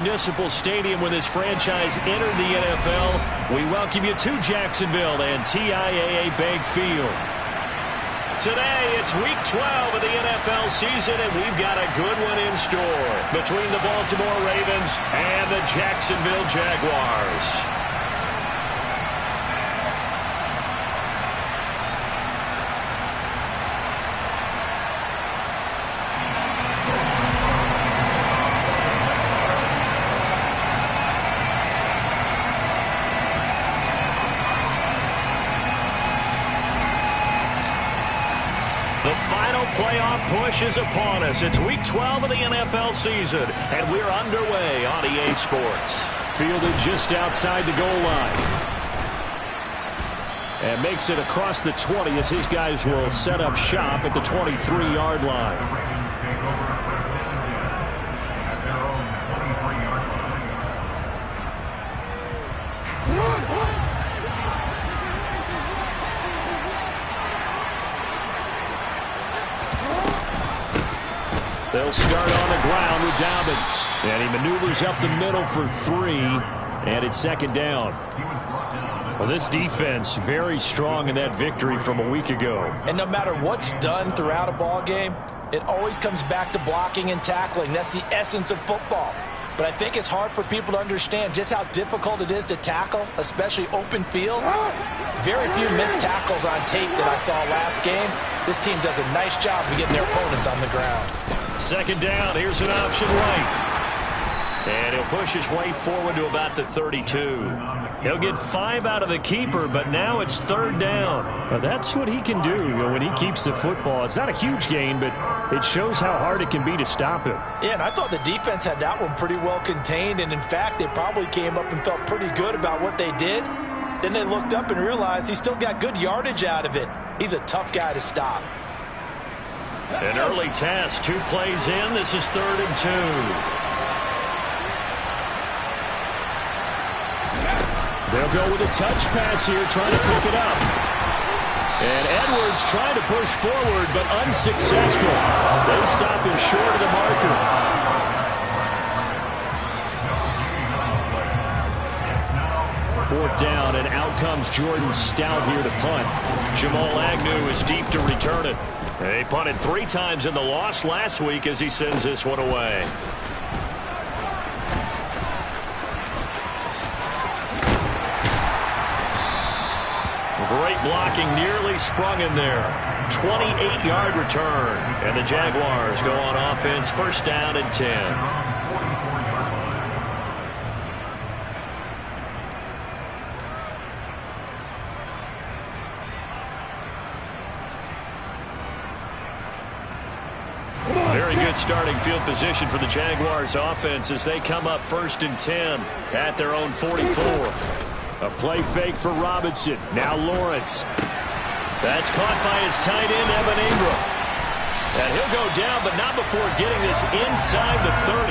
Municipal Stadium when this franchise entered the NFL. We welcome you to Jacksonville and TIAA Bank Field. Today, it's Week 12 of the NFL season, and we've got a good one in store between the Baltimore Ravens and the Jacksonville Jaguars. The final playoff push is upon us. It's Week 12 of the NFL season, and we're underway on EA Sports. Fielded just outside the goal line. And makes it across the 20 as his guys will set up shop at the 23-yard line. They'll start on the ground with Dobbins. And he maneuvers up the middle for 3. And it's second down. Well, this defense very strong in that victory from a week ago. And no matter what's done throughout a ball game, it always comes back to blocking and tackling. That's the essence of football. But I think it's hard for people to understand just how difficult it is to tackle, especially open field. Very few missed tackles on tape that I saw last game. This team does a nice job of getting their opponents on the ground. Second down, here's an option right. And he'll push his way forward to about the 32. He'll get 5 out of the keeper, but now it's third down. Well, that's what he can do when he keeps the football. It's not a huge gain, but it shows how hard it can be to stop him. Yeah, and I thought the defense had that one pretty well contained, and in fact, they probably came up and felt pretty good about what they did. Then they looked up and realized he still got good yardage out of it. He's a tough guy to stop. An early test, 2 plays in. This is 3rd and 2. They'll go with a touch pass here, trying to pick it up. And Edwards trying to push forward, but unsuccessful. They stop him short of the marker. 4th down, and out comes Jordan Stout here to punt. Jamal Agnew is deep to return it. They punted 3 times in the loss last week as he sends this one away. Great blocking, nearly sprung in there. 28-yard return, and the Jaguars go on offense, 1st down and 10. Very good starting field position for the Jaguars offense as they come up 1st and 10 at their own 44. A play fake for Robinson. Now Lawrence. That's caught by his tight end, Evan Ingram. And he'll go down, but not before getting this inside the 30.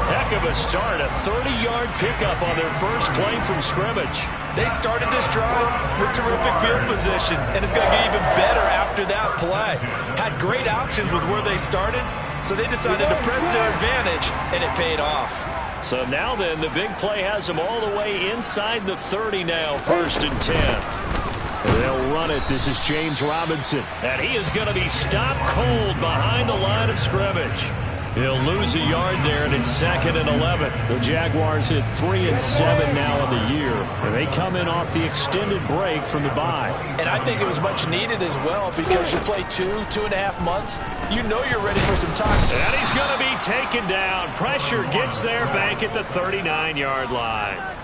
Heck of a start. A 30-yard pickup on their first play from scrimmage. They started this drive with terrific field position, and it's going to get even better after that play. Had great options with where they started, so they decided to press their advantage, and it paid off. So now then, the big play has them all the way inside the 30 now, 1st and 10. They'll run it. This is James Robinson. And he is going to be stopped cold behind the line of scrimmage. He'll lose a yard there, and it's 2nd and 11. The Jaguars hit 3 and 7 now in the year. And they come in off the extended break from the bye. And I think it was much needed as well because you play 2.5 months. You know you're ready for some time. And he's going to be taken down. Pressure gets there back at the 39-yard line.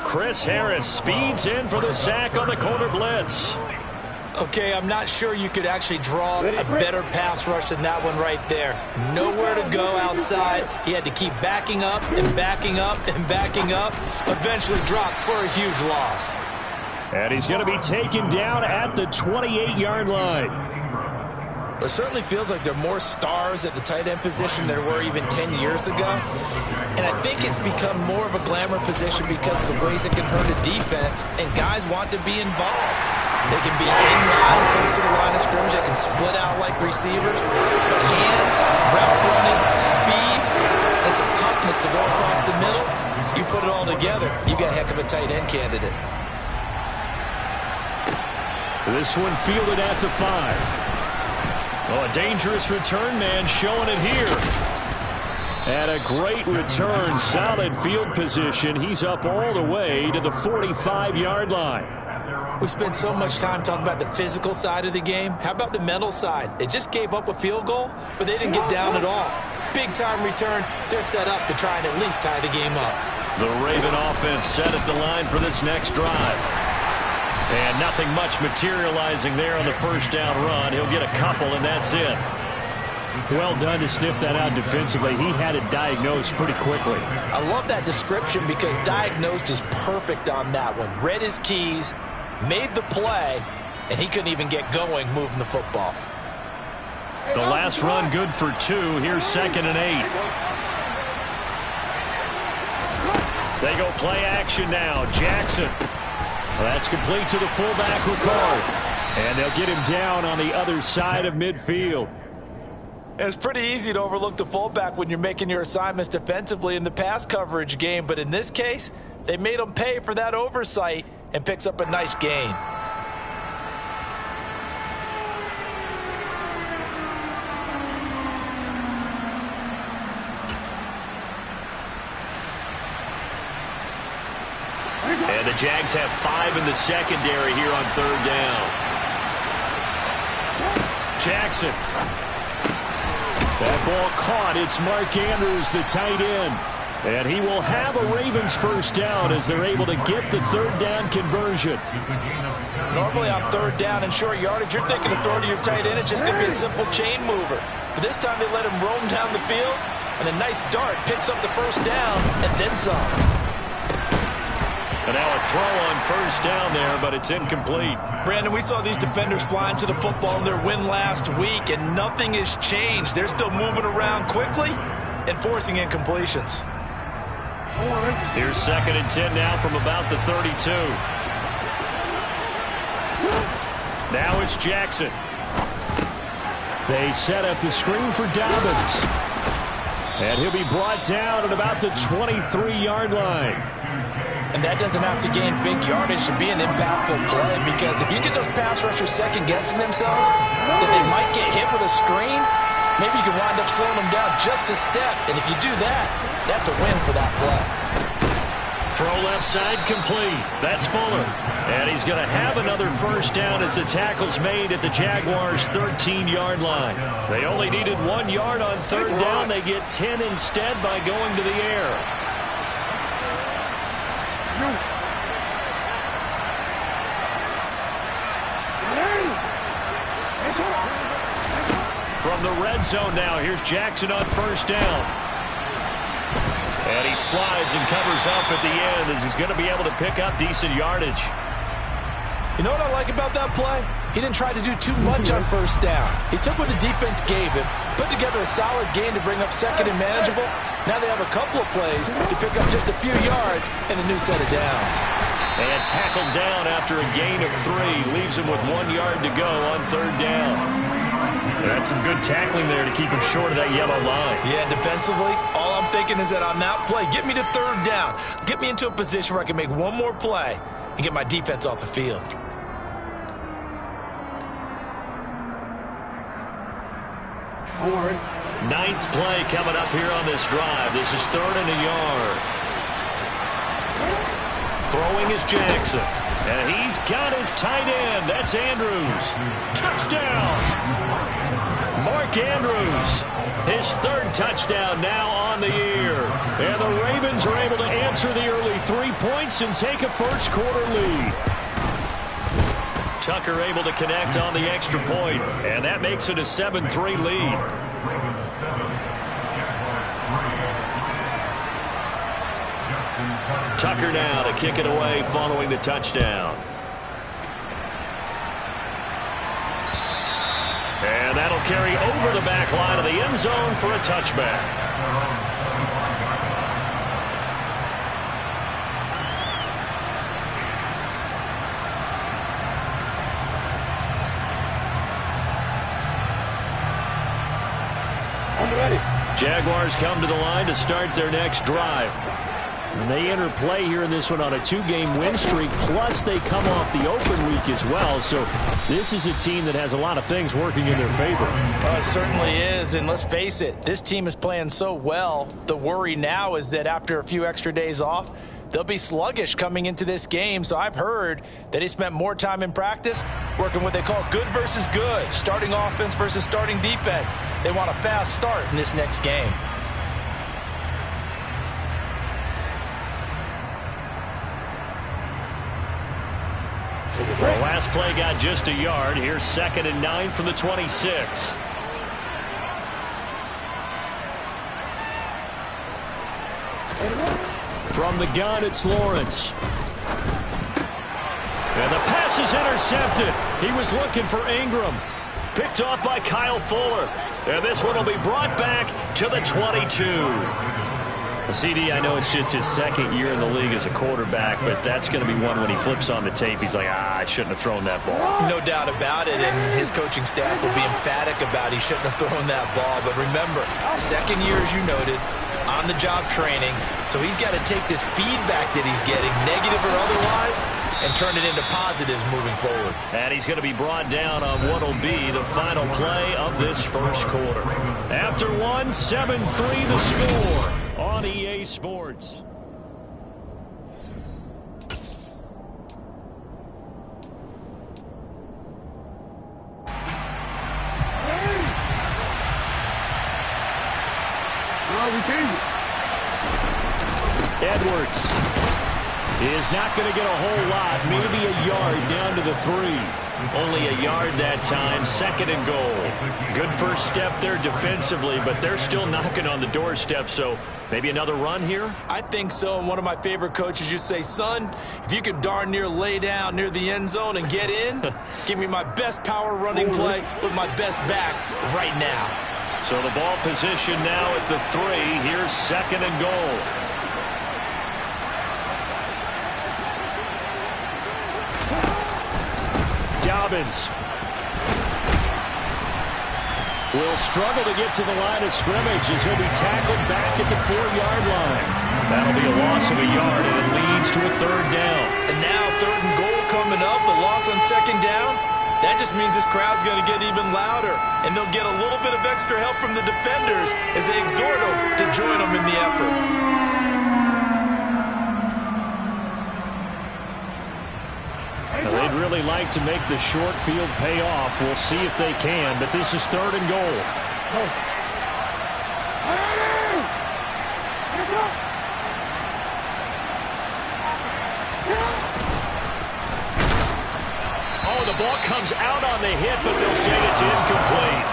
Chris Harris speeds in for the sack on the corner blitz. Okay, I'm not sure you could actually draw a better pass rush than that one right there. Nowhere to go outside. He had to keep backing up and backing up and backing up. Eventually dropped for a huge loss. And he's going to be taken down at the 28-yard line. It certainly feels like there are more stars at the tight end position than there were even 10 years ago. And I think it's become more of a glamour position because of the ways it can hurt a defense, and guys want to be involved. They can be in line, close to the line of scrimmage. They can split out like receivers. But hands, route running, speed, and some toughness to go across the middle. You put it all together, you got a heck of a tight end candidate. This one fielded at the 5. Oh, a dangerous return man showing it here. And a great return, solid field position. He's up all the way to the 45-yard line. We spend so much time talking about the physical side of the game. How about the mental side? They just gave up a field goal, but they didn't get down at all. Big-time return. They're set up to try and at least tie the game up. The Raven offense set at the line for this next drive. And nothing much materializing there on the first down run. He'll get a couple, and that's it. Well done to sniff that out defensively. He had it diagnosed pretty quickly. I love that description because diagnosed is perfect on that one. Read his keys, made the play, and he couldn't even get going moving the football. The last run good for 2. Here's 2nd and 8. They go play action now. Jackson. That's complete to the fullback, Ricard. And they'll get him down on the other side of midfield. It's pretty easy to overlook the fullback when you're making your assignments defensively in the pass coverage game. But in this case, they made him pay for that oversight and picks up a nice gain. And the Jags have 5 in the secondary here on 3rd down. Jackson. That ball caught. It's Mark Andrews, the tight end. And he will have a Ravens first down as they're able to get the 3rd down conversion. Normally on 3rd down and short yardage, you're thinking to throw to your tight end. It's just going to be a simple chain mover. But this time they let him roam down the field, and a nice dart picks up the first down and then some. And now a throw on first down there, but it's incomplete. Brandon, we saw these defenders flying to the football in their win last week, and nothing has changed. They're still moving around quickly and forcing incompletions. Here's 2nd and 10 now from about the 32. Now it's Jackson. They set up the screen for Dobbins. And he'll be brought down at about the 23-yard line. And that doesn't have to gain big yardage to be an impactful play, because if you get those pass rushers second-guessing themselves that they might get hit with a screen, maybe you can wind up slowing them down just a step. And if you do that, that's a win for that play. Throw left side complete. That's Fuller. And he's going to have another first down as the tackle's made at the Jaguars' 13-yard line. They only needed 1 yard on 3rd down. They get 10 instead by going to the air. From the red zone now, here's Jackson on first down. And he slides and covers up at the end as he's going to be able to pick up decent yardage. You know what I like about that play? He didn't try to do too much on first down. He took what the defense gave him, put together a solid gain to bring up 2nd and manageable. Now they have a couple of plays to pick up just a few yards and a new set of downs. And tackled down after a gain of 3. Leaves him with 1 yard to go on 3rd down. And that's some good tackling there to keep him short of that yellow line. Yeah, defensively, all I'm thinking is that on that play, get me to 3rd down. Get me into a position where I can make one more play and get my defense off the field. Ninth play coming up here on this drive. This is 3rd and a yard. Throwing is Jackson. And he's got his tight end. That's Andrews. Touchdown! Mark Andrews. His 3rd touchdown now on the year. And the Ravens are able to answer the early 3 points and take a first quarter lead. Tucker able to connect on the extra point, and that makes it a 7-3 lead. Tucker now to kick it away following the touchdown. And that'll carry over the back line of the end zone for a touchback. Jaguars come to the line to start their next drive. And they enter play here in this one on a 2-game win streak, plus they come off the open week as well. So this is a team that has a lot of things working in their favor. Oh, it certainly is, and let's face it, this team is playing so well. The worry now is that after a few extra days off, they'll be sluggish coming into this game. So I've heard that he spent more time in practice working what they call good versus good, starting offense versus starting defense. They want a fast start in this next game. The last play got just a yard. Here's 2nd and 9 from the 26. From the gun, it's Lawrence. And the pass is intercepted. He was looking for Ingram. Picked off by Kyle Fuller. And this one will be brought back to the 22. CD, I know it's just his 2nd year in the league as a quarterback, but that's going to be one when he flips on the tape, he's like, I shouldn't have thrown that ball. No doubt about it, and his coaching staff will be emphatic about he shouldn't have thrown that ball. But remember, 2nd year, as you noted, on-the-job training, so he's got to take this feedback that he's getting, negative or otherwise, and turn it into positives moving forward. And he's going to be brought down on what will be the final play of this first quarter. After 7-3 the score on EA Sports. Edwards is not going to get a whole lot, maybe a yard down to the 3. Only a yard that time, 2nd and goal. Good first step there defensively, but they're still knocking on the doorstep, so maybe another run here? I think so, and one of my favorite coaches used to say, son, if you can darn near lay down near the end zone and get in, give me my best power running play with my best back right now. So the ball position now at the 3. Here's 2nd and goal. Dobbins will struggle to get to the line of scrimmage as he'll be tackled back at the 4-yard line. That'll be a loss of a yard, and it leads to a 3rd down. And now 3rd and goal coming up, the loss on 2nd down. That just means this crowd's going to get even louder, and they'll get a little bit of extra help from the defenders as they exhort them to join them in the effort. They'd really like to make the short field pay off. We'll see if they can, but this is 3rd and goal. Oh, the ball comes out on the hit, but they'll say it's incomplete.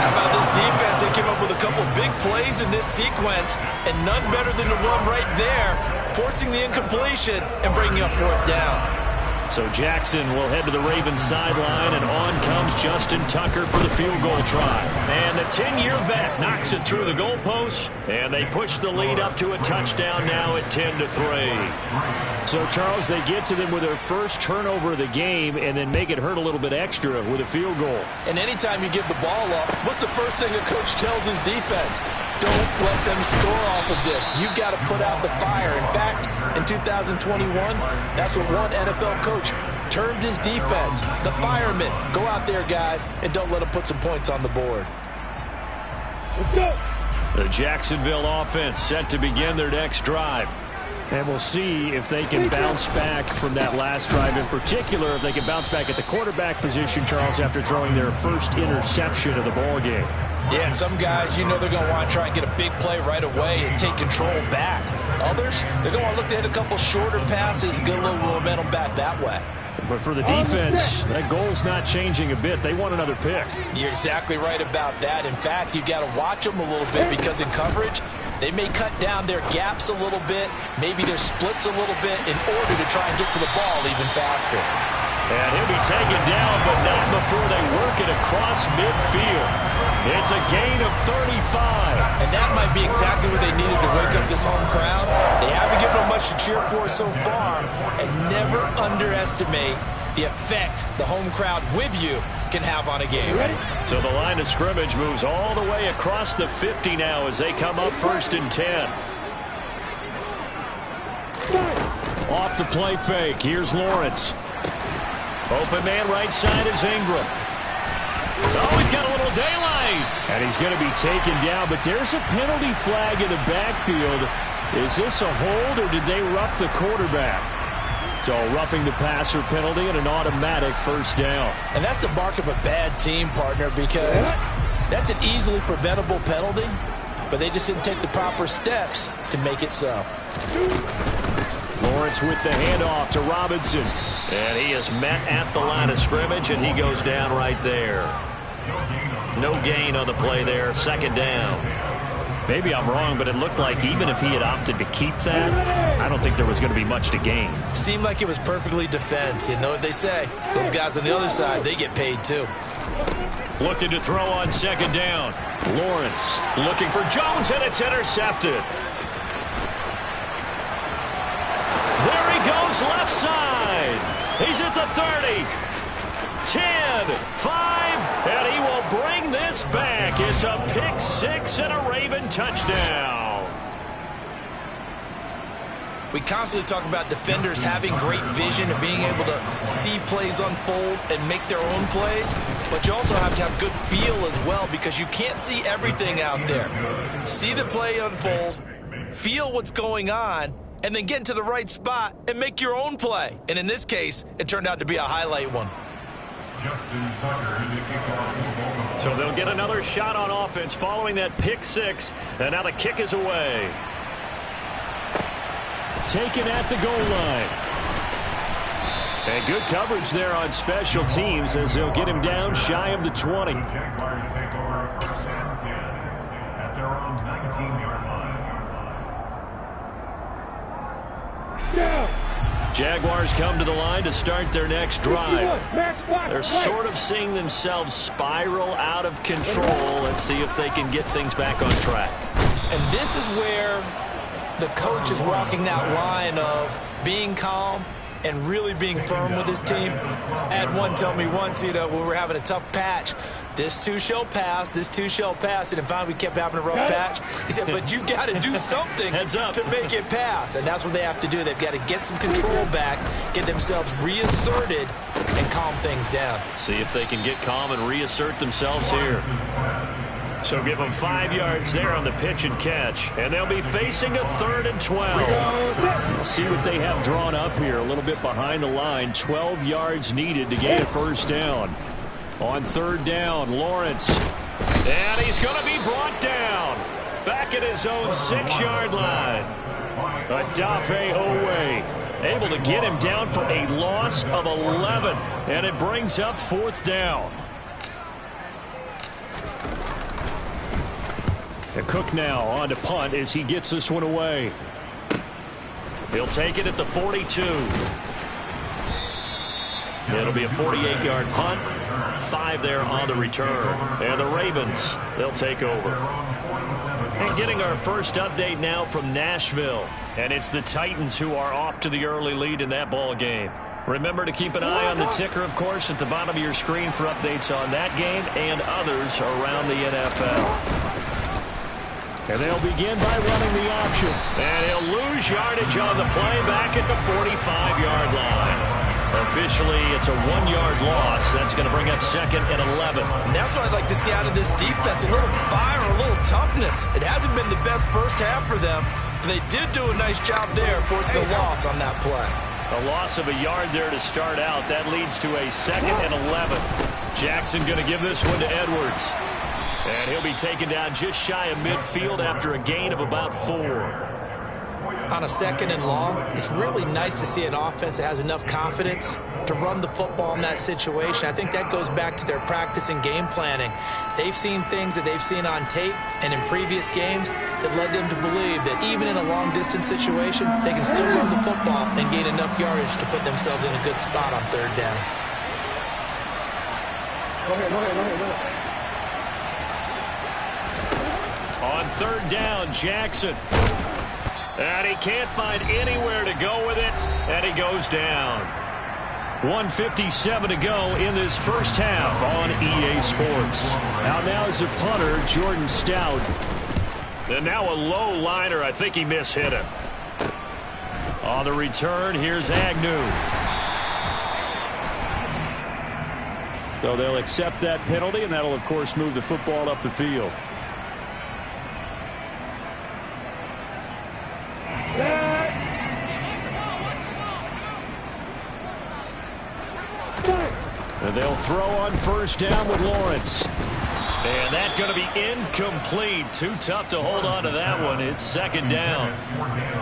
How about this defense? They came up with a couple big plays in this sequence, and none better than the one right there, forcing the incompletion and bringing up 4th down. So Jackson will head to the Ravens sideline, and on comes Justin Tucker for the field goal try. And the 10-year vet knocks it through the goalpost, and they push the lead up to a touchdown now at 10-3. So, Charles, they get to them with their first turnover of the game and then make it hurt a little bit extra with a field goal. And anytime you give the ball up, what's the first thing a coach tells his defense? Don't let them score off of this. You've got to put out the fire. In fact, in 2021, that's what one NFL coach termed his defense. The firemen. Go out there, guys, and don't let them put some points on the board. Let's go. The Jacksonville offense set to begin their next drive. And we'll see if they can bounce back from that last drive, in particular, if they can bounce back at the quarterback position, Charles, after throwing their first interception of the ball game. Yeah, and some guys, you know they're going to want to try and get a big play right away and take control back. Others, they're going to want to look to hit a couple shorter passes, get a little momentum back that way. But for the defense, that goal's not changing a bit. They want another pick. You're exactly right about that. In fact, you got to watch them a little bit because in coverage, they may cut down their gaps a little bit, maybe their splits a little bit in order to try and get to the ball even faster. And he'll be taken down, but not before they work it across midfield. It's a gain of 35. And that might be exactly what they needed to wake up this home crowd. They haven't given them much much to cheer for so far, and never underestimate the effect the home crowd with you can have on a game. So the line of scrimmage moves all the way across the 50 now as they come up 1st and 10. Off the play fake. Here's Lawrence. Open man right side is Ingram. Oh, he's got a little daylight. And he's going to be taken down, but there's a penalty flag in the backfield. Is this a hold or did they rough the quarterback? So roughing the passer penalty and an automatic 1st down. And that's the mark of a bad team, partner, because that's an easily preventable penalty, but they just didn't take the proper steps to make it so. Lawrence with the handoff to Robinson. And he is met at the line of scrimmage, and he goes down right there. No gain on the play there, 2nd down. Maybe I'm wrong, but it looked like even if he had opted to keep that, I don't think there was going to be much to gain. Seemed like it was perfectly defense. You know what they say. Those guys on the other side, they get paid too. Looking to throw on 2nd down. Lawrence looking for Jones, and it's intercepted. There he goes, left side. He's at the 30. 10, 5, and he will bring this back. It's a pick 6 and a Raven touchdown. We constantly talk about defenders having great vision and being able to see plays unfold and make their own plays, but you also have to have good feel as well because you can't see everything out there. See the play unfold, feel what's going on, and then get into the right spot and make your own play. And in this case, it turned out to be a highlight one. So they'll get another shot on offense following that pick 6, and now the kick is away. Taken at the goal line. And good coverage there on special teams as they'll get him down shy of the 20. Jaguars come to the line to start their next drive. They're sort of seeing themselves spiral out of control. Let's see if they can get things back on track. And this is where the coach is walking that line of being calm and really being firm with his team. I had one tell me once, when we were having a tough patch, this too shall pass, this too shall pass, and finally we kept having a rough patch. He said, but you got to do something to make it pass, and that's what they have to do. They've got to get some control back, get themselves reasserted, and calm things down. See if they can get calm and reassert themselves here. So give them 5 yards there on the pitch and catch, and they'll be facing a 3rd and 12. We'll see what they have drawn up here. A little bit behind the line. 12 yards needed to gain a 1st down. On 3rd down, Lawrence. And he's going to be brought down. Back at his own 6-yard line. Adafe Owe able to get him down for a loss of 11. And it brings up 4th down. And Cook now on to punt as he gets this one away. He'll take it at the 42. It'll be a 48-yard punt. 5 there on the return. And the Ravens, they'll take over. And getting our first update now from Nashville. And it's the Titans who are off to the early lead in that ball game. Remember to keep an eye on the ticker, of course, at the bottom of your screen for updates on that game and others around the NFL. And they'll begin by running the option. And he'll lose yardage on the play back at the 45-yard line. Officially, it's a 1-yard loss. That's going to bring up 2nd and 11. And that's what I'd like to see out of this defense. A little fire, a little toughness. It hasn't been the best first half for them. But they did do a nice job there, forcing a loss on that play. A loss of a yard there to start out. That leads to a 2nd and 11. Jackson going to give this one to Edwards. And he'll be taken down just shy of midfield after a gain of about 4. On a 2nd and long, it's really nice to see an offense that has enough confidence to run the football in that situation. I think that goes back to their practice and game planning. They've seen things that they've seen on tape and in previous games that led them to believe that even in a long-distance situation, they can still run the football and gain enough yardage to put themselves in a good spot on 3rd down. Go ahead. On 3rd down, Jackson. And he can't find anywhere to go with it, and he goes down. 1:57 to go in this first half on EA Sports. Out now is a punter, Jordan Stout. And now a low liner. I think he mishit it. On the return, here's Agnew. So they'll accept that penalty, and that'll, of course, move the football up the field. And they'll throw on first down with Lawrence. And that's going to be incomplete. Too tough to hold on to that one. It's second down.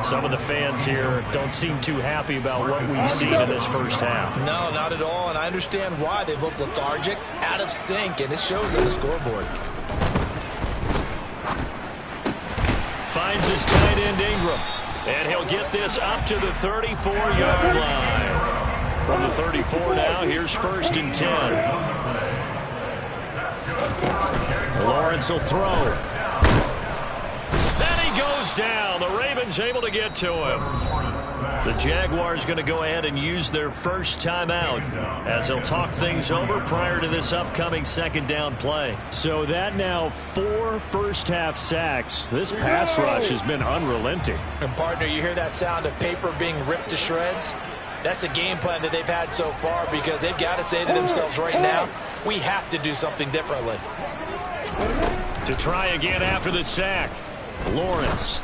Some of the fans here don't seem too happy about what we've seen in this first half. No, not at all. And I understand why. They've looked lethargic, out of sync, and it shows on the scoreboard. Finds his tight end Ingram. And he'll get this up to the 34-yard line. From the 34 now, here's first and 10. Lawrence will throw. Then he goes down. The Ravens able to get to him. The Jaguars going to go ahead and use their first timeout as they'll talk things over prior to this upcoming second down play. So that now 4 first-half sacks. This pass rush has been unrelenting. And, partner, you hear that sound of paper being ripped to shreds? That's the game plan that they've had so far because they've got to say to themselves right now, we have to do something differently. To try again after the sack, Lawrence.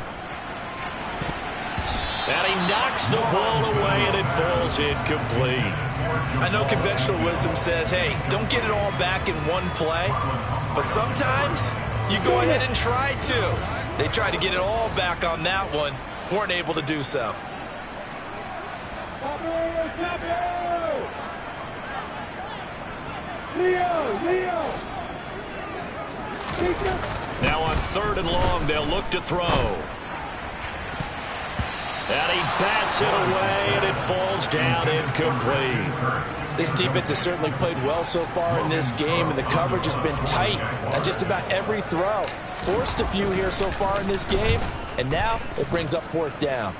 And he knocks the ball away, and it falls incomplete. I know conventional wisdom says, hey, don't get it all back in one play. But sometimes you go ahead and try to. They tried to get it all back on that one. Weren't able to do so. Now on third and long, they'll look to throw. And he bats it away, and it falls down incomplete. This defense has certainly played well so far in this game, and the coverage has been tight on just about every throw. Forced a few here so far in this game, and now it brings up fourth down.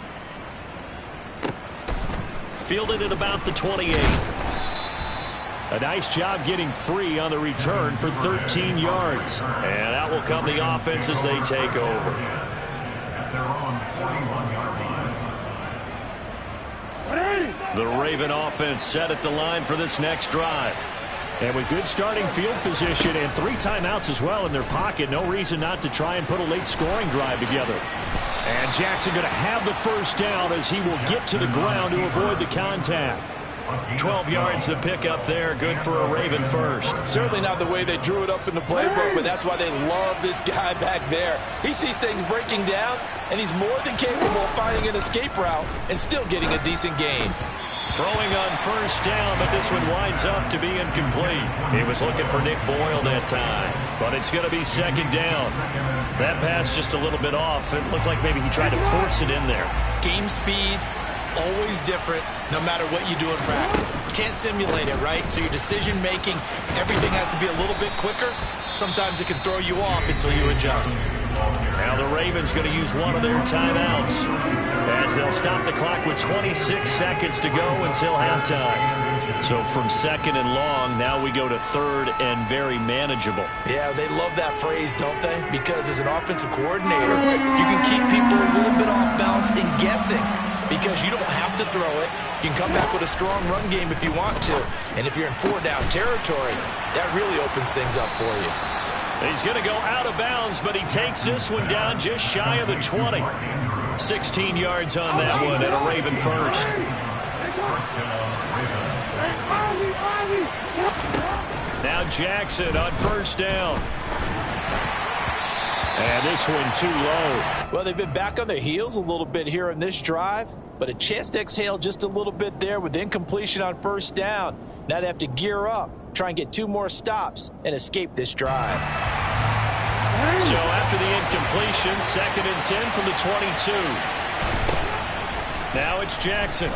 Fielded at about the 28. A nice job getting free on the return for 13 yards. And out will come the offense as they take over. The Raven offense set at the line for this next drive. And with good starting field position and 3 timeouts as well in their pocket, no reason not to try and put a late scoring drive together. And Jackson going to have the first down as he will get to the ground to avoid the contact. 12 yards to pick up there. Good for a Raven first. Certainly not the way they drew it up in the playbook, but that's why they love this guy back there. He sees things breaking down, and he's more than capable of finding an escape route and still getting a decent gain. Throwing on first down, but this one winds up to be incomplete. He was looking for Nick Boyle that time, but it's going to be second down. That pass just a little bit off. It looked like maybe he tried to force it in there. Game speed, always different, no matter what you do in practice. You can't simulate it, right? So your decision-making, everything has to be a little bit quicker. Sometimes it can throw you off until you adjust. Now the Ravens going to use one of their timeouts as they'll stop the clock with 26 seconds to go until halftime. So from second and long, now we go to third and very manageable. Yeah, they love that phrase, don't they? Because as an offensive coordinator, you can keep people a little bit off balance and guessing because you don't have to throw it. You can come back with a strong run game if you want to. And if you're in 4-down territory, that really opens things up for you. He's going to go out of bounds, but he takes this one down just shy of the 20. 16 yards on that one and a Raven first. Now Jackson on first down. And this one too low. Well, they've been back on their heels a little bit here in this drive, but a chance to exhale just a little bit there with incompletion on first down. Now they have to gear up, try and get 2 more stops, and escape this drive. So after the incompletion, second and 10 from the 22. Now it's Jackson.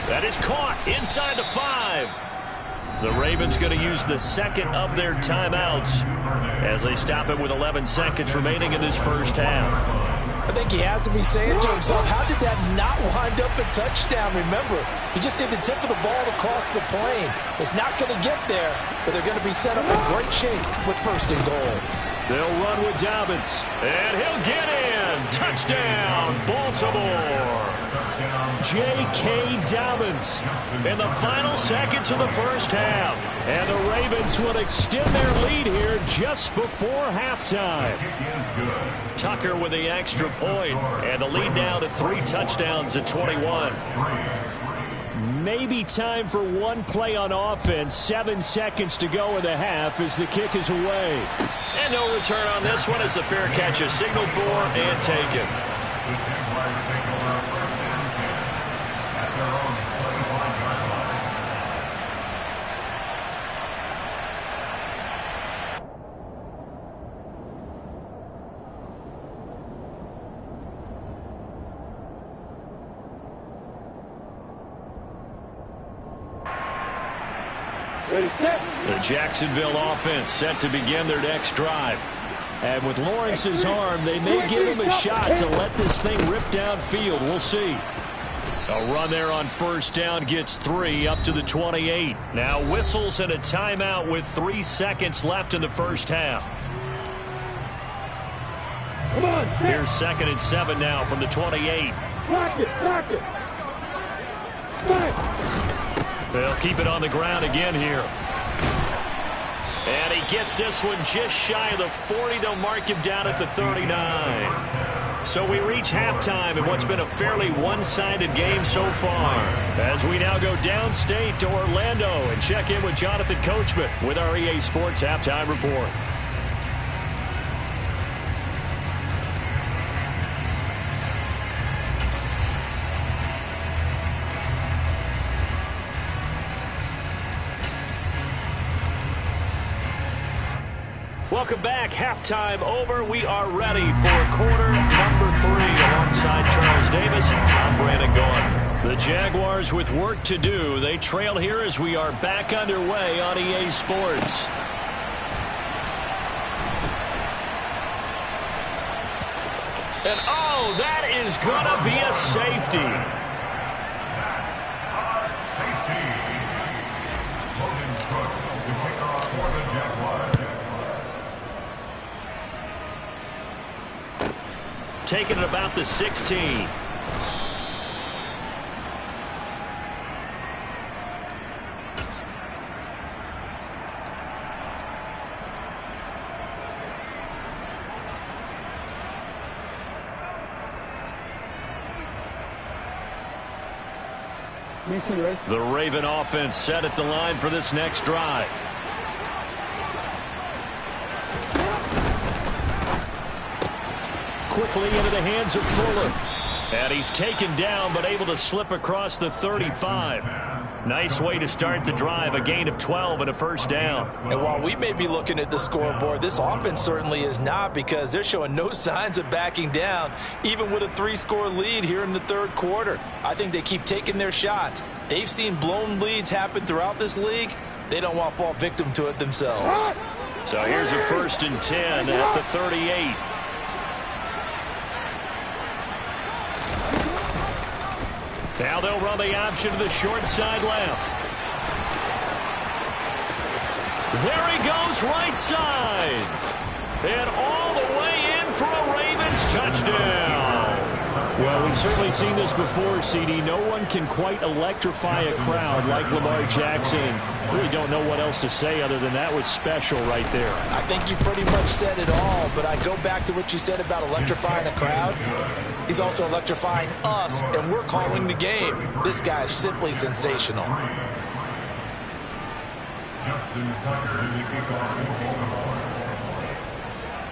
That is caught inside the 5. The Ravens going to use the second of their timeouts as they stop it with 11 seconds remaining in this first half. I think he has to be saying to himself, how did that not wind up a touchdown? Remember, you just need the tip of the ball to cross the plane. It's not going to get there, but they're going to be set up in great shape with first and goal. They'll run with Dobbins, and he'll get in. Touchdown, Baltimore. J.K. Dobbins in the final seconds of the first half. And the Ravens will extend their lead here just before halftime. Tucker with the extra point, and the lead now to 3 touchdowns at 21. Maybe time for one play on offense. 7 seconds to go in the half as the kick is away. And no return on this one as the fair catch is signaled for and taken. The Jacksonville offense set to begin their next drive. And with Lawrence's arm, they may give him a shot to let this thing rip downfield. We'll see. A run there on first down gets 3 up to the 28. Now whistles and a timeout with 3 seconds left in the first half. Come on, here's 2nd and 7 now from the 28. Block it, block it. They'll keep it on the ground again here. And he gets this one just shy of the 40. They'll mark him down at the 39. So we reach halftime in what's been a fairly one-sided game so far. As we now go downstate to Orlando and check in with Jonathan Coachman with our EA Sports Halftime Report. Welcome back. Halftime over. We are ready for quarter number 3 alongside Charles Davis. I'm Brandon Gaughan. The Jaguars with work to do. They trail here as we are back underway on EA Sports. And oh, that is going to be a safety. Taking it about the 16. The Raven offense set at the line for this next drive. Quickly into the hands of Fuller. And he's taken down but able to slip across the 35. Nice way to start the drive. A gain of 12 and a first down. And while we may be looking at the scoreboard, this offense certainly is not, because they're showing no signs of backing down, even with a 3-score lead here in the third quarter. I think they keep taking their shots. They've seen blown leads happen throughout this league. They don't want to fall victim to it themselves. So here's a 1st and 10 at the 38. Now they'll run the option to the short side left. There he goes, right side. And all the way in for a Ravens touchdown. Well, we've certainly seen this before, CD. No one can quite electrify a crowd like Lamar Jackson. And really don't know what else to say other than that was special right there. I think you pretty much said it all, but I go back to what you said about electrifying a crowd. He's also electrifying us, and we're calling the game. This guy is simply sensational.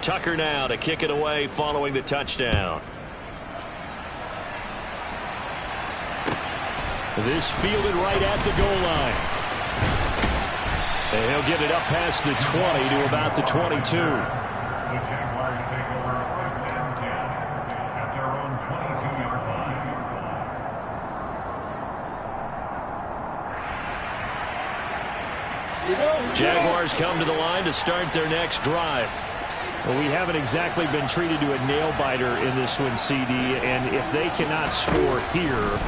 Tucker now to kick it away following the touchdown. This fielded right at the goal line. And he'll get it up past the 20 to about the 22. The Jaguars take over 1st and 10 at their own 22-yard line. Jaguars come to the line to start their next drive. Well, we haven't exactly been treated to a nail-biter in this one, CD, and if they cannot score here,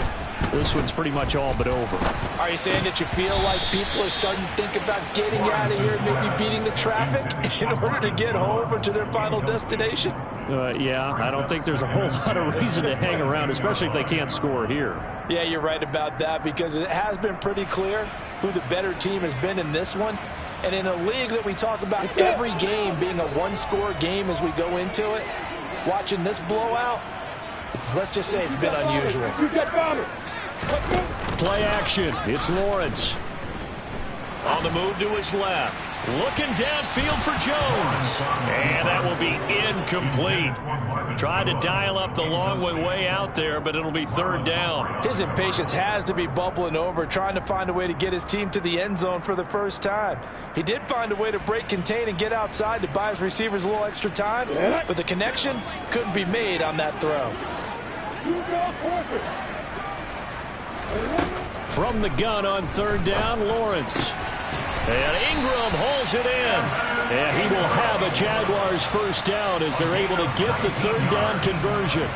this one's pretty much all but over. Are you saying that you feel like people are starting to think about getting out of here, maybe beating the traffic in order to get home or to their final destination? Yeah, I don't think there's a whole lot of reason to hang around, especially if they can't score here. Yeah, you're right about that, because it has been pretty clear who the better team has been in this one. And in a league that we talk about every game being a one-score game as we go into it, watching this blowout, let's just say it's been unusual. Play action. It's Lawrence. On the move to his left. Looking downfield for Jones. And that will be incomplete. Tried to dial up the long way out there, but it'll be third down. His impatience has to be bubbling over, trying to find a way to get his team to the end zone for the first time. He did find a way to break contain and get outside to buy his receivers a little extra time, but the connection couldn't be made on that throw. From the gun on third down, Lawrence. And Ingram holds it in. And he will have a Jaguars first down as they're able to get the third down conversion.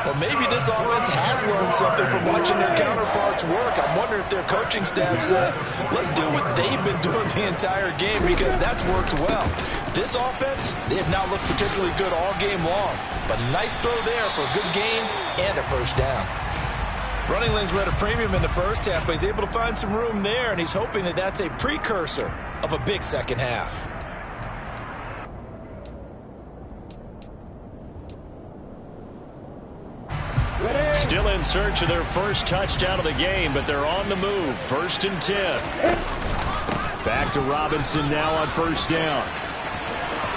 Well, maybe this offense has learned something from watching their counterparts work. I'm wondering if their coaching staff said, let's do what they've been doing the entire game, because that's worked well. This offense, they have not looked particularly good all game long. But nice throw there for a good gain and a first down. Running lanes were at a premium in the first half, but he's able to find some room there, and he's hoping that that's a precursor of a big second half. Still in search of their first touchdown of the game, but they're on the move. 1st and 10. Back to Robinson now on first down.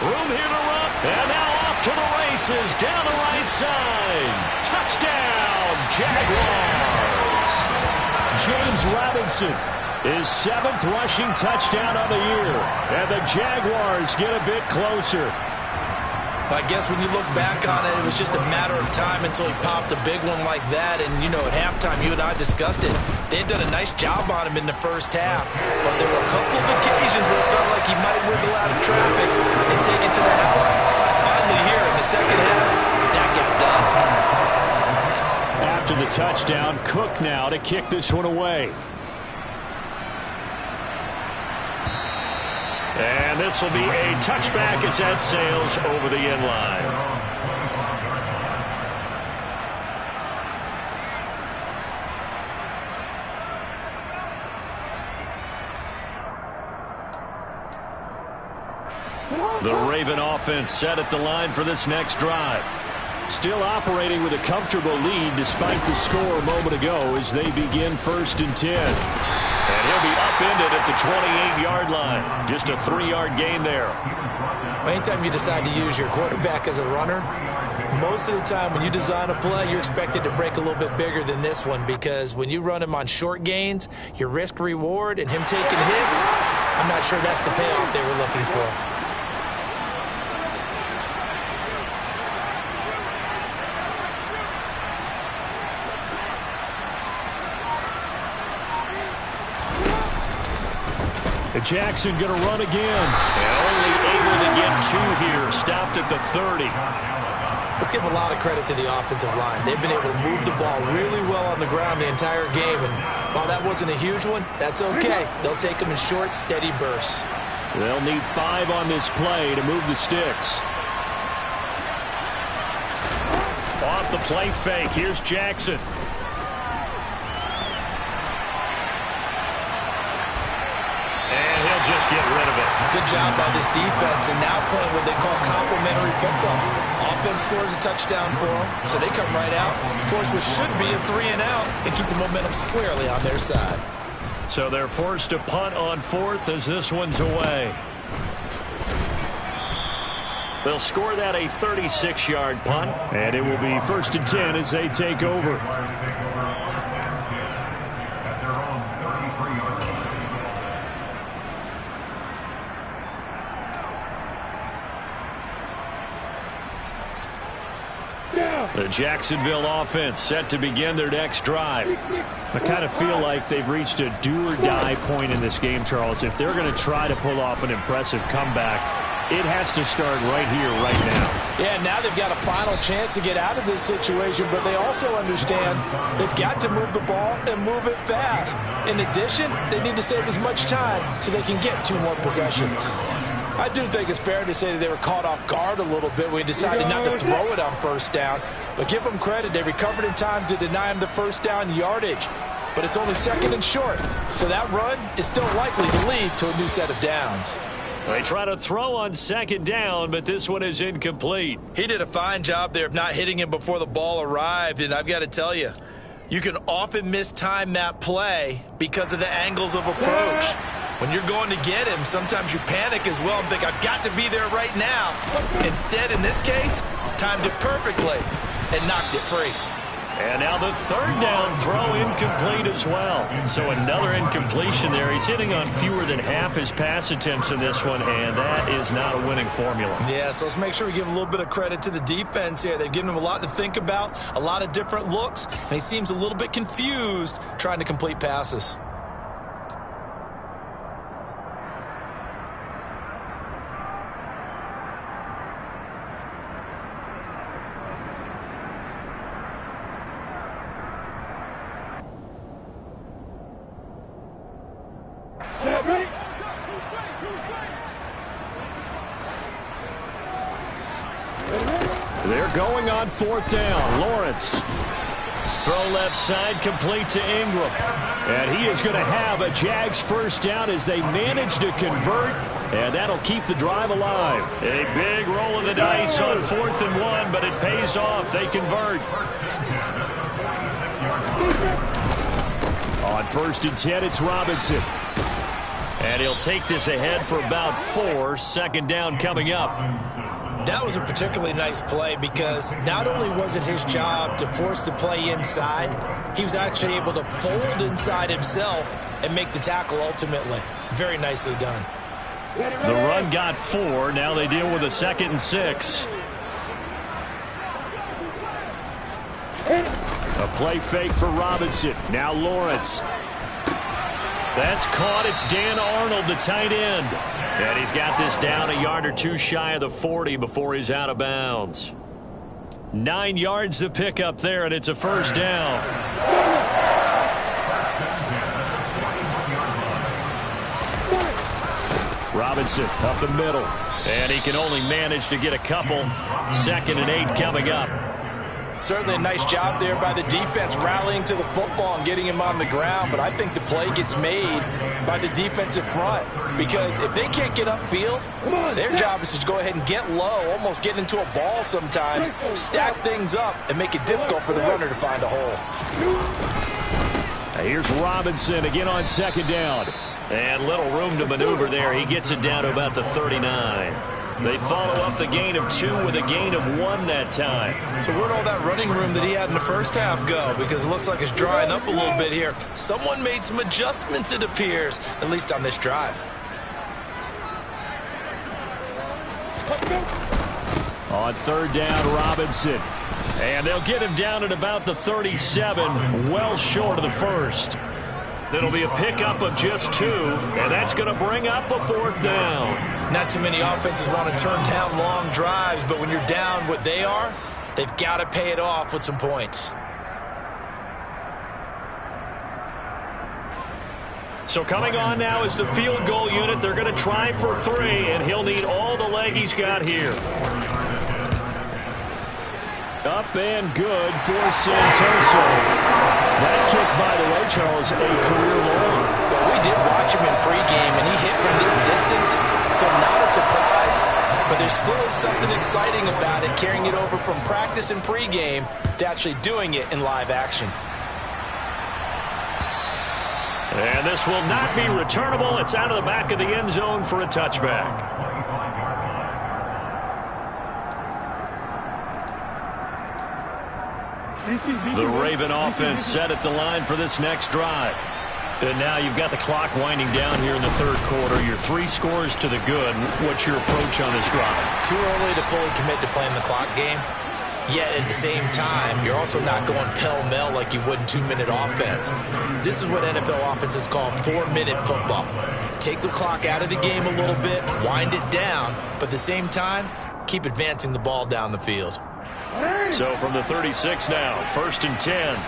Room here to run, and now off to the races down the right side. Touchdown, Jaguars. James Robinson, his 7th rushing touchdown of the year, and the Jaguars get a bit closer. I guess when you look back on it, it was just a matter of time until he popped a big one like that. And, you know, at halftime, you and I discussed it. They had done a nice job on him in the first half. But there were a couple of occasions where it felt like he might wiggle out of traffic and take it to the house. Finally here in the second half, that got done. After the touchdown, Cook now to kick this one away. And this will be a touchback as that sails over the end line. The Raven offense set at the line for this next drive. Still operating with a comfortable lead despite the score a moment ago as they begin 1st and 10. And he'll be upended at the 28-yard line. Just a 3-yard gain there. Anytime you decide to use your quarterback as a runner, most of the time when you design a play, you're expected to break a little bit bigger than this one, because when you run him on short gains, your risk-reward and him taking hits, I'm not sure that's the payoff they were looking for. Jackson going to run again. And only able to get 2 here. Stopped at the 30. Let's give a lot of credit to the offensive line. They've been able to move the ball really well on the ground the entire game. And while that wasn't a huge one, that's okay. They'll take them in short, steady bursts. They'll need 5 on this play to move the sticks. Off the play fake. Here's Jackson. Just get rid of it. Good job by this defense, and now playing what they call complementary football. Offense scores a touchdown for them, so they come right out, force what should be a 3-and-out, and keep the momentum squarely on their side. So they're forced to punt on 4th as this one's away. They'll score that a 36-yard punt, and it will be 1st and 10 as they take over. The Jacksonville offense set to begin their next drive. I kind of feel like they've reached a do-or-die point in this game, Charles. If they're going to try to pull off an impressive comeback, It has to start right here, right now. Yeah, now they've got a final chance to get out of this situation, but they also understand they've got to move the ball and move it fast. In addition, they need to save as much time so they can get 2 more possessions. I do think it's fair to say that they were caught off guard a little bit when we decided not to throw it on first down. But give them credit. They recovered in time to deny him the first down yardage. But it's only 2nd and short. So that run is still likely to lead to a new set of downs. They try to throw on 2nd down, but this one is incomplete. He did a fine job there of not hitting him before the ball arrived. And I've got to tell you, you can often mistime that play because of the angles of approach. When you're going to get him, sometimes you panic as well and think, I've got to be there right now. Instead, in this case, timed it perfectly and knocked it free. And now the 3rd down throw incomplete as well. So another incompletion there. He's hitting on fewer than half his pass attempts in this one, and that is not a winning formula. Yeah, so let's make sure we give a little bit of credit to the defense here. They've given him a lot to think about, a lot of different looks, and he seems a little bit confused trying to complete passes. They're going on 4th down. Lawrence. Throw left side, complete to Ingram. And he is going to have a Jags first down as they manage to convert. And that'll keep the drive alive. A big roll of the dice on 4th and 1, but it pays off. They convert. On 1st and 10, it's Robinson. And he'll take this ahead for about 4. 2nd down coming up. That was a particularly nice play because not only was it his job to force the play inside, he was actually able to fold inside himself and make the tackle ultimately. Very nicely done. The run got 4. Now they deal with a 2nd and 6. A play fake for Robinson. Now Lawrence. That's caught. It's Dan Arnold, the tight end. And he's got this down a yard or 2 shy of the 40 before he's out of bounds. 9 yards to pick up there, and it's a first down. Robinson up the middle. And he can only manage to get a couple. 2nd and 8 coming up. Certainly a nice job there by the defense rallying to the football and getting him on the ground, but I think the play gets made by the defensive front because if they can't get upfield, their job is to go ahead and get low, almost get into a ball sometimes, stack things up, and make it difficult for the runner to find a hole. Here's Robinson again on 2nd down. And little room to maneuver there. He gets it down to about the 39. They follow up the gain of 2 with a gain of 1 that time. So where'd all that running room that he had in the first half go? Because it looks like it's drying up a little bit here. Someone made some adjustments, it appears, at least on this drive. On 3rd down, Robinson. And they'll get him down at about the 37, well short of the first. It'll be a pickup of just 2, and that's going to bring up a 4th down. Not too many offenses want to turn down long drives, but when you're down what they are, they've got to pay it off with some points. So coming on now is the field goal unit. They're going to try for 3, and he'll need all the leg he's got here. Up and good for Santoso. That kick, by the way, Charles, a career long. Well, we did watch him in pregame, and he hit from this distance, so not a surprise. But there still is something exciting about it, carrying it over from practice and pregame to actually doing it in live action. And this will not be returnable. It's out of the back of the end zone for a touchback. The Raven offense set at the line for this next drive. And now you've got the clock winding down here in the 3rd quarter. Your 3 scores to the good. What's your approach on this drive? Too early to fully commit to playing the clock game. Yet at the same time, you're also not going pell-mell like you would in 2-minute offense. This is what NFL offenses call 4-minute football. Take the clock out of the game a little bit, wind it down, but at the same time, keep advancing the ball down the field. So from the 36 now, 1st and 10.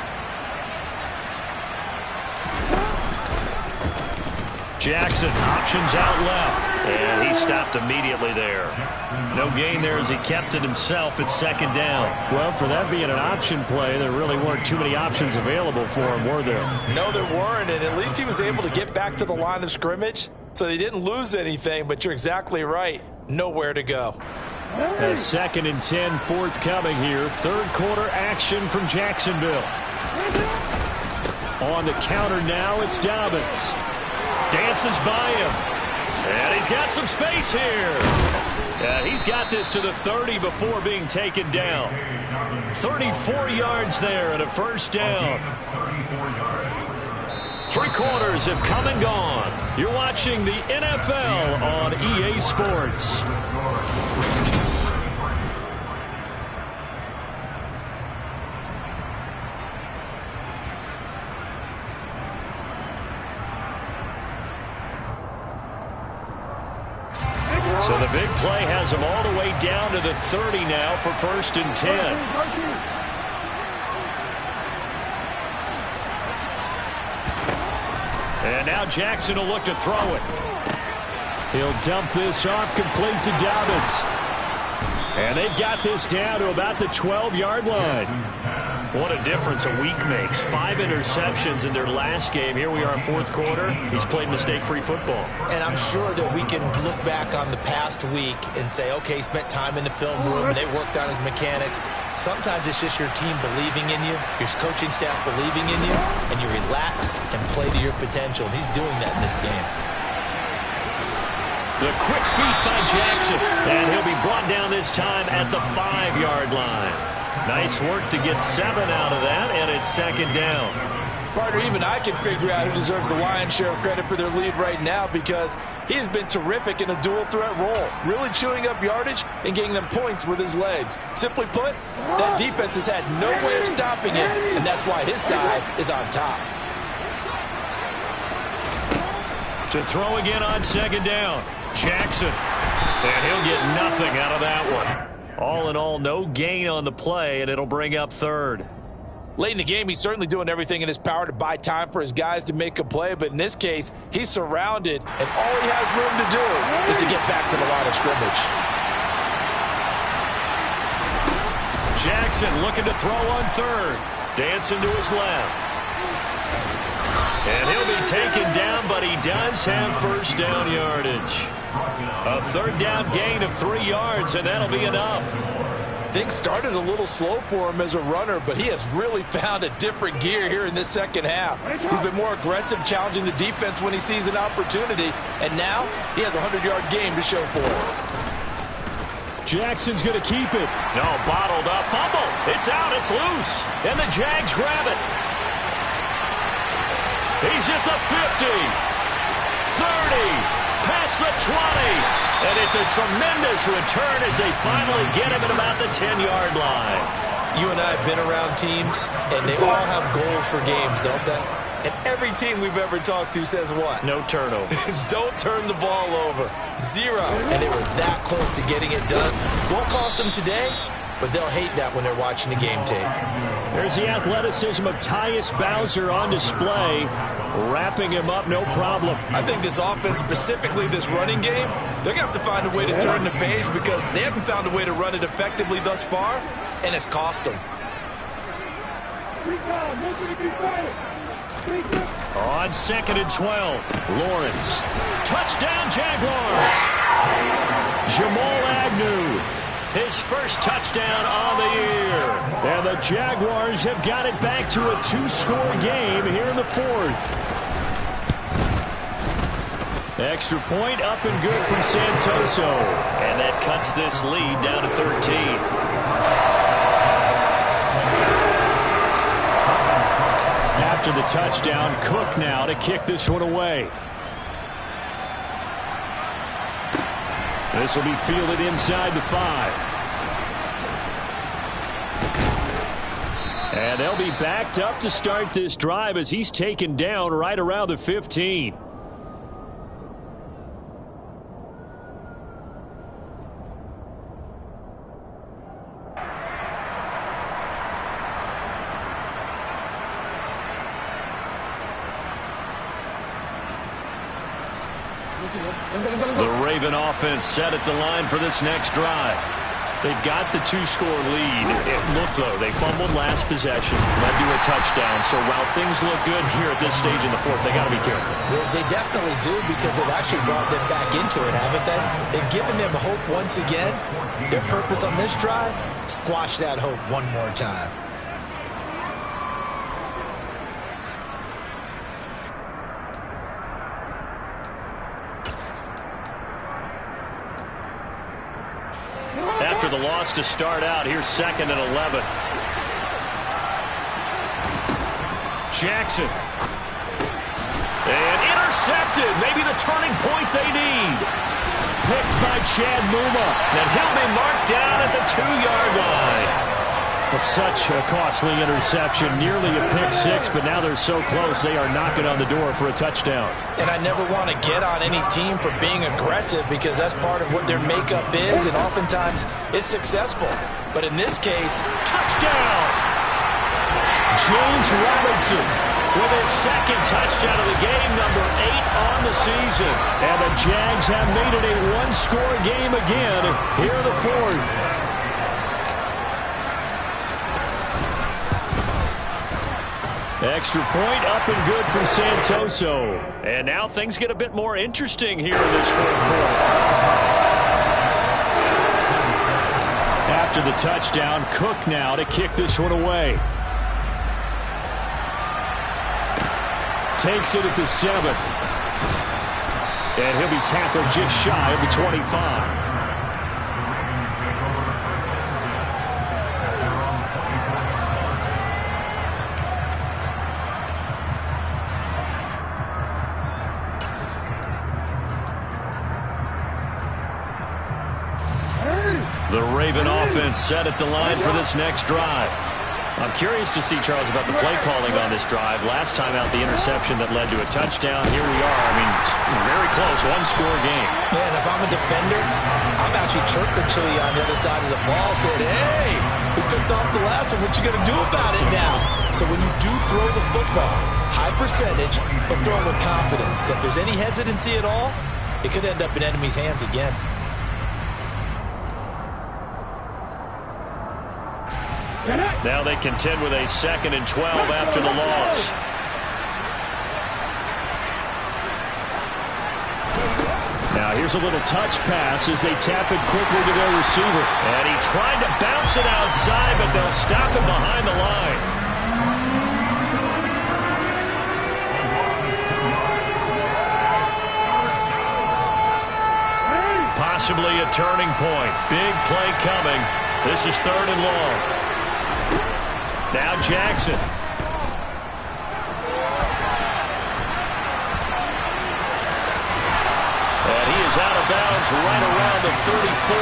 Jackson options out left, and he stopped immediately there. No gain there as he kept it himself at 2nd down. Well, for that being an option play, there really weren't too many options available for him, were there? No, there weren't, and at least he was able to get back to the line of scrimmage, so they didn't lose anything, but you're exactly right. Nowhere to go. A 2nd and 10 forthcoming here. 3rd quarter action from Jacksonville. On the counter now, it's Dobbins. Dances by him. And he's got some space here. He's got this to the 30 before being taken down. 34 yards there and a 1st down. 3 quarters have come and gone. You're watching the NFL on EA Sports. So the big play has him all the way down to the 30 now for 1st and 10. And now Jackson will look to throw it. He'll dump this off complete to Dobbins. And they've got this down to about the 12-yard line. What a difference a week makes. 5 interceptions in their last game. Here we are, 4th quarter. He's played mistake-free football. And I'm sure that we can look back on the past week and say, okay, he spent time in the film room and they worked on his mechanics. Sometimes it's just your team believing in you, your coaching staff believing in you, and you relax and play to your potential. And he's doing that in this game. The quick feet by Jackson, and he'll be brought down this time at the 5-yard line. Nice work to get 7 out of that, and it's 2nd down. Partner, even I can figure out who deserves the lion's share of credit for their lead right now because he has been terrific in a dual threat role, really chewing up yardage and getting them points with his legs. Simply put, that defense has had no way of stopping him, and that's why his side is on top. To throw again on 2nd down. Jackson, and he'll get nothing out of that one. All in all, no gain on the play, and it'll bring up 3rd. Late in the game, he's certainly doing everything in his power to buy time for his guys to make a play, but in this case, he's surrounded, and all he has room to do is to get back to the line of scrimmage. Jackson looking to throw on 3rd. Dancing to his left. And he'll be taken down, but he does have 1st down yardage. A 3rd down gain of 3 yards, and that'll be enough. Things started a little slow for him as a runner, but he has really found a different gear here in this 2nd half. He's been more aggressive, challenging the defense when he sees an opportunity, and now he has a 100-yard game to show for it. Jackson's going to keep it. No, bottled up. Fumble. It's out. It's loose. And the Jags grab it. He's at the 50, 30, past the 20, and it's a tremendous return as they finally get him at about the 10-yard line. You and I have been around teams, and they all have goals for games, don't they? And every team we've ever talked to says what? No turnover. Don't turn the ball over. 0. And they were that close to getting it done. Won't cost them today, but they'll hate that when they're watching the game tape. There's the athleticism of Tyus Bowser on display, wrapping him up no problem. I think this offense, specifically this running game, they're going to have to find a way to turn the page because they haven't found a way to run it effectively thus far, and it's cost them. On 2nd and 12, Lawrence. Touchdown, Jaguars. Jamal Agnew. His 1st touchdown on the year. And the Jaguars have got it back to a 2-score game here in the 4th. Extra point up and good from Santoso. And that cuts this lead down to 13. After the touchdown, Cook now to kick this one away. This will be fielded inside the 5. And they'll be backed up to start this drive as he's taken down right around the 15. The Raven offense set at the line for this next drive. They've got the 2-score lead. It looked, though, they fumbled last possession, led to a touchdown. So while things look good here at this stage in the fourth, they got to be careful. They definitely do, because they've actually brought them back into it, haven't they? They've given them hope once again. Their purpose on this drive, squash that hope one more time. After the loss to start out, here's 2nd and 11. Jackson. And intercepted. Maybe the turning point they need. Picked by Chad Muma. And he'll be marked down at the 2-yard line. It's such a costly interception. Nearly a pick six, but now they're so close they are knocking on the door for a touchdown. And I never want to get on any team for being aggressive, because that's part of what their makeup is, and oftentimes it's successful. But in this case, touchdown! James Robinson with his 2nd touchdown of the game, number 8 on the season. And the Jags have made it a 1-score game again here in the 4th. Extra point up and good from Santoso. And now things get a bit more interesting here in this 4th quarter. After the touchdown, Cook now to kick this one away. Takes it at the 7. And he'll be tackled just shy of the 25. The Raven offense set at the line for this next drive. I'm curious to see, Charles, about the play calling on this drive. Last time out, the interception that led to a touchdown. Here we are. I mean, very close, 1-score game. Man, if I'm a defender, I'm actually chirping to you on the other side of the ball, saying, hey, we picked off the last one. What you going to do about it now? So when you do throw the football, high percentage, but throw it with confidence. If there's any hesitancy at all, it could end up in enemy's hands again. Now they contend with a 2nd and 12 after the loss. Now here's a little touch pass as they tap it quickly to their receiver. And he tried to bounce it outside, but they'll stop him behind the line. Possibly a turning point. Big play coming. This is 3rd and long. Now Jackson. And he is out of bounds right around the 34.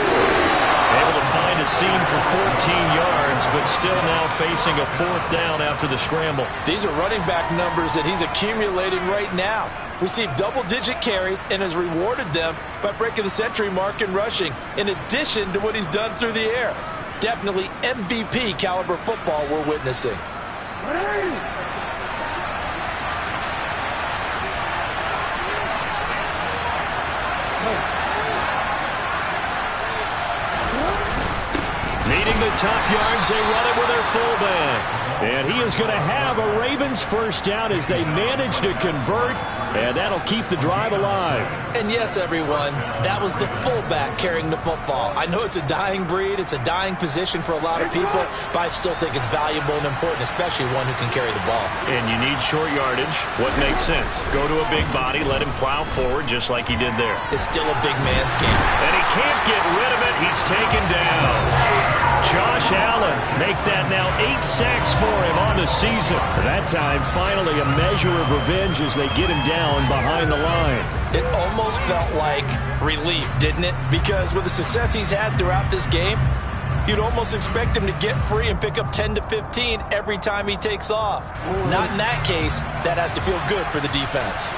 Able to find a seam for 14 yards, but still now facing a 4th down after the scramble. These are running back numbers that he's accumulating right now. Received double-digit carries and has rewarded them by breaking the century mark in rushing, in addition to what he's done through the air. Definitely MVP caliber football we're witnessing. Needing the tough yards, they run it with their fullback. And he is going to have a Ravens 1st down as they manage to convert, and that'll keep the drive alive. And yes, everyone, that was the fullback carrying the football. I know it's a dying breed, it's a dying position for a lot of people, but I still think it's valuable and important, especially one who can carry the ball. And you need short yardage. What makes sense? Go to a big body, let him plow forward just like he did there. It's still a big man's game. And he can't get rid of it. He's taken down. Josh Allen make that now 8 sacks for him on the season. That time, finally, a measure of revenge as they get him down behind the line. It almost felt like relief, didn't it? Because with the success he's had throughout this game, You'd almost expect him to get free and pick up 10 to 15 every time he takes off. Not in that case. That has to feel good for the defense.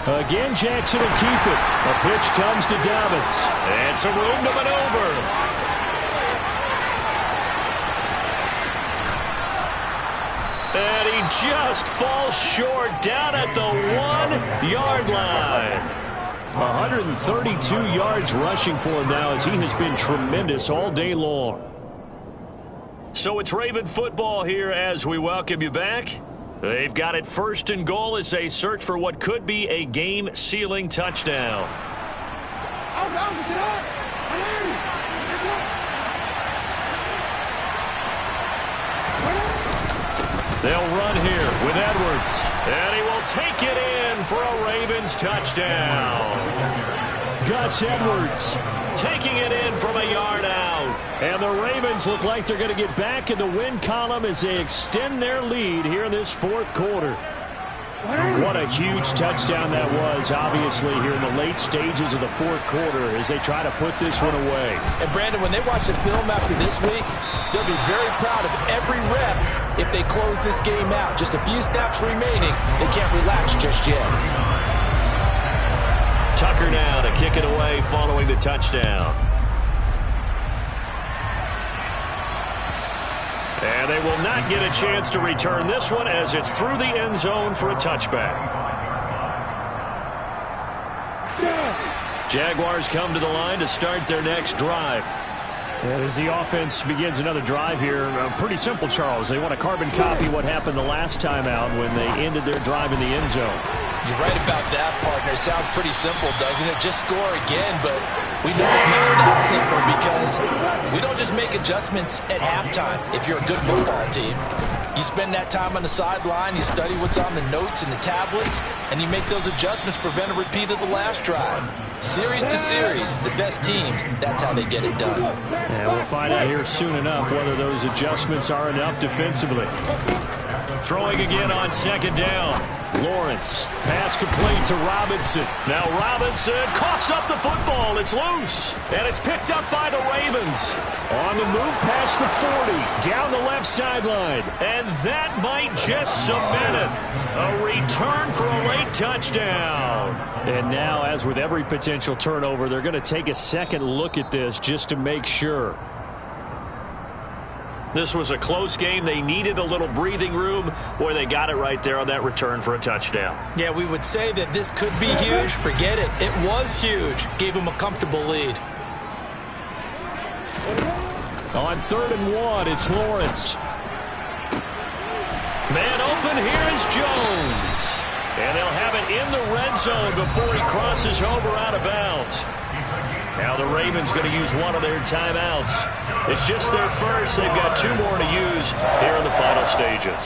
Again, Jackson will keep it. A pitch comes to Dobbins. And some room to maneuver. And he just falls short down at the 1-yard line. 132 yards rushing for him now, as he has been tremendous all day long. So it's Raven football here as we welcome you back. They've got it first and goal as they search for what could be a game-sealing touchdown. They'll run here with Edwards, and he will take it in for a Ravens touchdown. Gus Edwards taking it in from a yard out. And the Ravens look like they're going to get back in the win column as they extend their lead here in this fourth quarter. What a huge touchdown that was, obviously, here in the late stages of the fourth quarter as they try to put this one away. And, Brandon, when they watch the film after this week, they'll be very proud of every rep if they close this game out. Just a few snaps remaining. They can't relax just yet. Tucker now to kick it away following the touchdown. And they will not get a chance to return this one as it's through the end zone for a touchback. Jaguars come to the line to start their next drive. And as the offense begins another drive here, pretty simple, Charles. They want to carbon copy what happened the last time out when they ended their drive in the end zone. You're right about that, partner. Sounds pretty simple, doesn't it? Just score again, but we know it's not that simple because we don't just make adjustments at halftime if you're a good football team. You spend that time on the sideline, you study what's on the notes and the tablets, and you make those adjustments to prevent a repeat of the last drive. Series to series, the best teams, that's how they get it done. And we'll find out here soon enough whether those adjustments are enough defensively. Throwing again on second down. Lawrence, pass complete to Robinson. Now Robinson coughs up the football. It's loose, and it's picked up by the Ravens. On the move past the 40, down the left sideline. And that might just cement it. A return for a late touchdown. And now, as with every potential turnover, they're going to take a second look at this just to make sure. This was a close game. They needed a little breathing room. Boy, they got it right there on that return for a touchdown. Yeah, we would say that this could be huge. Forget it. It was huge. Gave them a comfortable lead. On 3rd and 1, it's Lawrence. Man open, here is Jones. And they'll have it in the red zone before he crosses over out of bounds. Now the Ravens going to use one of their timeouts. It's just their first. They've got 2 more to use here in the final stages.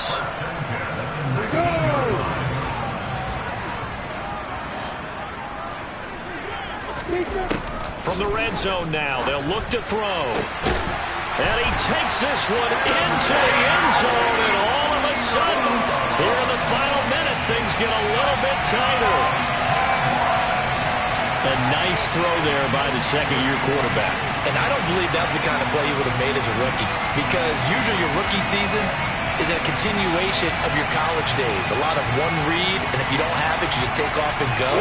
From the red zone now, they'll look to throw. And he takes this one into the end zone, and all of a sudden, here in the final minute, things get a little bit tighter. A nice throw there by the second-year quarterback. And I don't believe that was the kind of play he would have made as a rookie, because usually your rookie season is a continuation of your college days. A lot of one read, and if you don't have it, you just take off and go.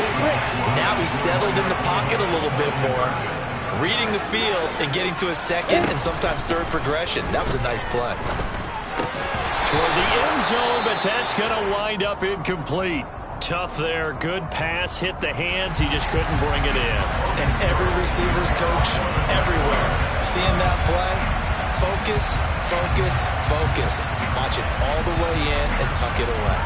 Now he's settled in the pocket a little bit more, reading the field and getting to a second and sometimes third progression. That was a nice play. Toward the end zone, but that's going to wind up incomplete. Tough there. Good pass. Hit the hands. He just couldn't bring it in. And every receiver's coach everywhere. Seeing that play, focus, focus, focus. Watch it all the way in and tuck it away.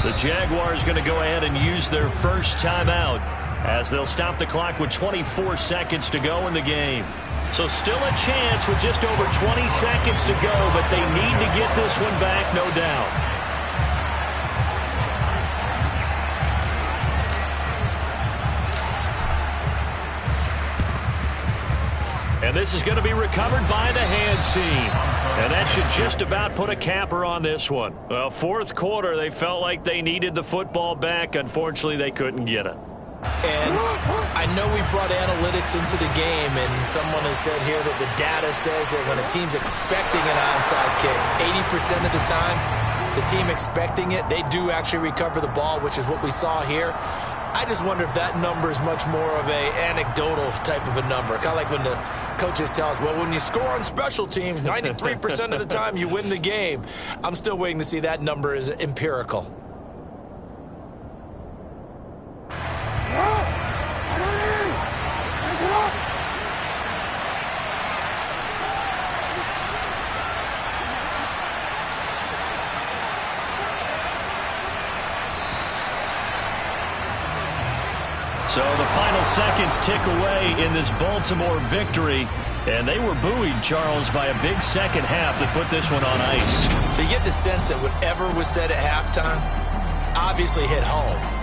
The Jaguars going to go ahead and use their first timeout as they'll stop the clock with 24 seconds to go in the game. So still a chance with just over 20 seconds to go, but they need to get this one back, no doubt. And And this is going to be recovered by the hands team. And that should just about put a capper on this one. Well, fourth quarter, they felt like they needed the football back. Unfortunately, they couldn't get it. And I know we brought analytics into the game, and someone has said here that the data says that when a team's expecting an onside kick, 80% of the time, the team expecting it, they do actually recover the ball, which is what we saw here. I just wonder if that number is much more of a anecdotal type of a number. Kind of like when the coaches tell us, well, when you score on special teams, 93% of the time you win the game. I'm still waiting to see that number is empirical. So the final seconds tick away in this Baltimore victory. And they were buoyed, Charles, by a big second half that put this one on ice. So you get the sense that whatever was said at halftime obviously hit home.